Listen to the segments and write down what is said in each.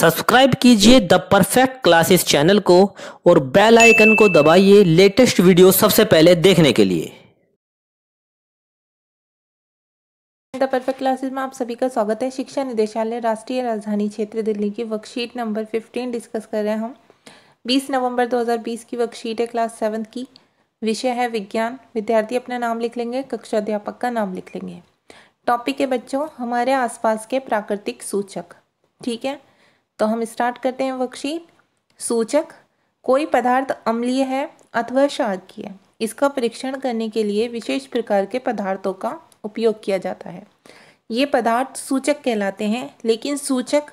Subscribe कीजिए the perfect classes channel को और बेल आइकन को दबाइए लेटेस्ट वीडियो सबसे पहले देखने के लिए। द परफेक्ट क्लासेस में आप सभी का स्वागत है। शिक्षा निदेशालय राष्ट्रीय राजधानी क्षेत्र दिल्ली की वर्कशीट नंबर 15 डिस्कस कर रहे हैं हम। 20 नवंबर 2020 की वर्कशीट है, क्लास 7 की। विषय है विज्ञान। विद्यार्थी अपना नाम लिख लेंगे, कक्षा अध्यापक का नाम लिख लेंगे। टॉपिक है बच्चों हमारे आसपास के प्राकृतिक सूचक। ठीक है, तो हम स्टार्ट करते हैं वर्कशीट। सूचक: कोई पदार्थ अम्लीय है अथवा क्षारकीय है, इसका परीक्षण करने के लिए विशेष प्रकार के पदार्थों का उपयोग किया जाता है। ये पदार्थ सूचक कहलाते हैं, लेकिन सूचक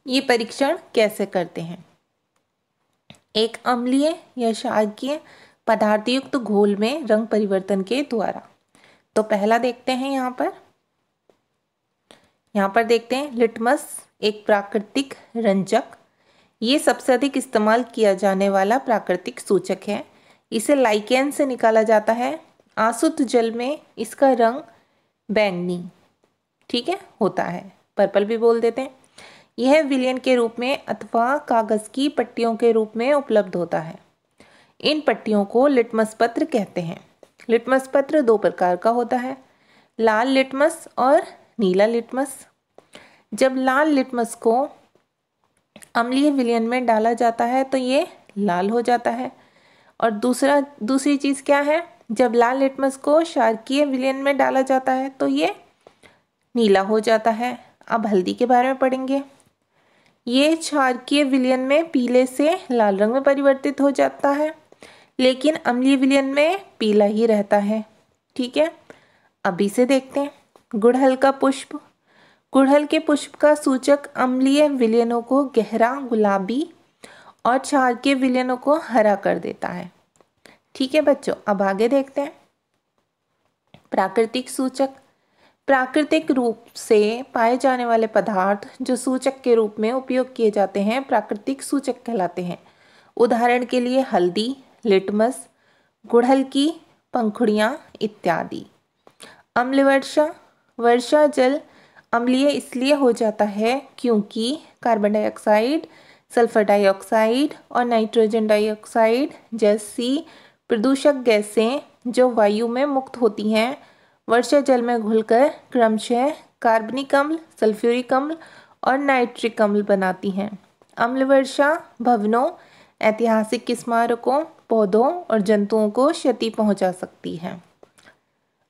ये परीक्षण कैसे करते हैं? एक अम्लीय या क्षारकीय पदार्थ युक्त घोल में रंग परिवर्तन के द्वारा। तो पहला देखते हैं यहाँ पर देखते हैं लिटमस, एक प्राकृतिक रंजक। ये सबसे अधिक इस्तेमाल किया जाने वाला प्राकृतिक सूचक है। इसे लाइकेन से निकाला जाता है। आसुत जल में इसका रंग बैंगनी, ठीक है, होता है, पर्पल भी बोल देते हैं। यह विलयन के रूप में अथवा कागज की पट्टियों के रूप में उपलब्ध होता है। इन पट्टियों को लिटमस पत्र कहते हैं। लिटमस पत्र दो प्रकार का होता है, लाल लिटमस और नीला लिटमस। जब लाल लिटमस को अम्लीय विलयन में डाला जाता है तो ये लाल हो जाता है। और दूसरी चीज़ क्या है, जब लाल लिटमस को क्षारकीय विलयन में डाला जाता है तो ये नीला हो जाता है। अब हल्दी के बारे में पढ़ेंगे। ये क्षारकीय विलयन में पीले से लाल रंग में परिवर्तित हो जाता है, लेकिन अम्लीय विलयन में पीला ही रहता है। ठीक है, अभी से देखते हैं। गुड़हल का पुष्प। गुड़हल के पुष्प का सूचक अम्लीय विलयनों को गहरा गुलाबी और क्षारकीय विलयनों को हरा कर देता है। ठीक है बच्चों, अब आगे देखते हैं। प्राकृतिक सूचक: प्राकृतिक रूप से पाए जाने वाले पदार्थ जो सूचक के रूप में उपयोग किए जाते हैं प्राकृतिक सूचक कहलाते हैं। उदाहरण के लिए हल्दी, लिटमस, गुड़हल की पंखुड़ियाँ इत्यादि। अम्ल वर्षा। वर्षा जल अम्लीय इसलिए हो जाता है क्योंकि कार्बन डाइऑक्साइड, सल्फर डाइऑक्साइड और नाइट्रोजन डाइऑक्साइड जैसी प्रदूषक गैसें जो वायु में मुक्त होती हैं, वर्षा जल में घुलकर क्रमशः कार्बनिक अम्ल, सल्फ्यूरिक अम्ल और नाइट्रिक अम्ल बनाती हैं। अम्ल वर्षा भवनों, ऐतिहासिक स्मारकों, पौधों और जंतुओं को क्षति पहुंचा सकती है।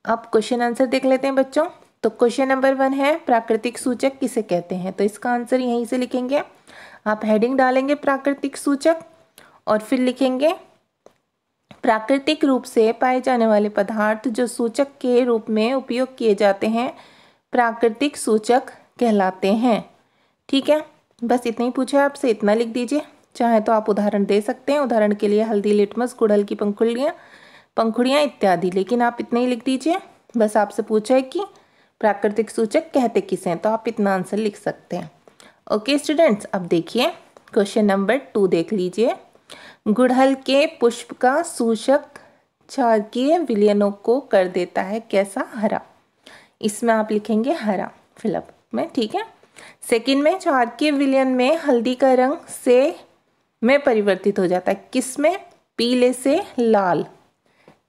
अब क्वेश्चन आंसर देख लेते हैं बच्चों। तो क्वेश्चन नंबर 1 है प्राकृतिक सूचक किसे कहते हैं, तो इसका आंसर यहीं से लिखेंगे। आप हेडिंग डालेंगे प्राकृतिक सूचक और फिर लिखेंगे प्राकृतिक रूप से पाए जाने वाले पदार्थ जो सूचक के रूप में उपयोग किए जाते हैं प्राकृतिक सूचक कहलाते हैं। ठीक है, बस इतना ही पूछा है आपसे, इतना लिख दीजिए। चाहे तो आप उदाहरण दे सकते हैं, उदाहरण के लिए हल्दी, लिटमस, गुड़हल की पंखुड़ियाँ इत्यादि, लेकिन आप इतना ही लिख दीजिए। बस आपसे पूछा है कि प्राकृतिक सूचक कहते किसे हैं, तो आप इतना आंसर लिख सकते हैं। ओके स्टूडेंट्स, अब देखिए क्वेश्चन नंबर 2 देख लीजिए। गुड़हल के पुष्प का सूचक क्षारकीय विलयनों को कर देता है कैसा? हरा। इसमें आप लिखेंगे हरा फिलअप में। ठीक है, सेकंड में क्षारकीय विलयन में हल्दी का रंग से में परिवर्तित हो जाता है, किसमें? पीले से लाल।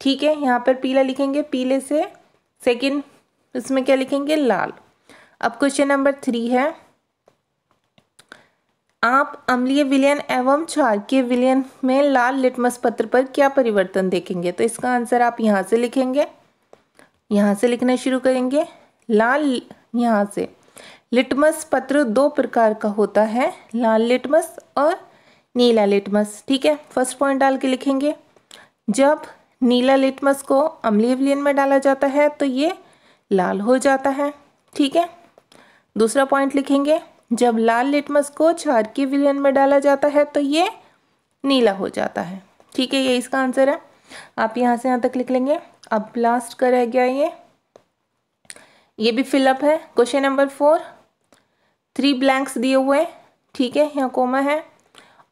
ठीक है, यहाँ पर पीला लिखेंगे, पीले से। सेकंड इसमें क्या लिखेंगे? लाल। अब क्वेश्चन नंबर 3 है, आप अम्लीय विलयन एवं क्षारकीय विलयन में लाल लिटमस पत्र पर क्या परिवर्तन देखेंगे? तो इसका आंसर आप यहाँ से लिखेंगे, यहाँ से लिखना शुरू करेंगे। लाल यहाँ से। लिटमस पत्र दो प्रकार का होता है, लाल लिटमस और नीला लिटमस। ठीक है, फर्स्ट पॉइंट डाल के लिखेंगे, जब नीला लिटमस को अम्लीय विलयन में डाला जाता है तो ये लाल हो जाता है। ठीक है, दूसरा पॉइंट लिखेंगे, जब लाल लिटमस को क्षारकीय विलयन में डाला जाता है तो ये नीला हो जाता है। ठीक है, ये इसका आंसर है। आप यहाँ से यहाँ तक लिख लेंगे। अब लास्ट का रह गया ये भी फिलअप है। क्वेश्चन नंबर 4, 3 ब्लैंक्स दिए हुए हैं। ठीक है, यहाँ कोमा है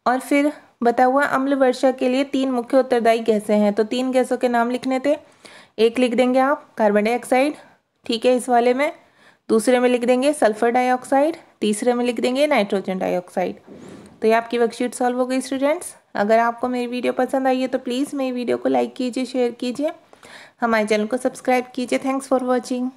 और फिर बता हुआ अम्ल वर्षा के लिए 3 मुख्य उत्तरदायी गैसें हैं, तो 3 गैसों के नाम लिखने थे। एक लिख देंगे आप कार्बन डाइऑक्साइड, ठीक है, इस वाले में। दूसरे में लिख देंगे सल्फर डाइऑक्साइड, तीसरे में लिख देंगे नाइट्रोजन डाइऑक्साइड। तो ये आपकी वर्कशीट सॉल्व हो गई स्टूडेंट्स। अगर आपको मेरी वीडियो पसंद आई है तो प्लीज़ मेरी वीडियो को लाइक कीजिए, शेयर कीजिए, हमारे चैनल को सब्सक्राइब कीजिए। Thanks for watching.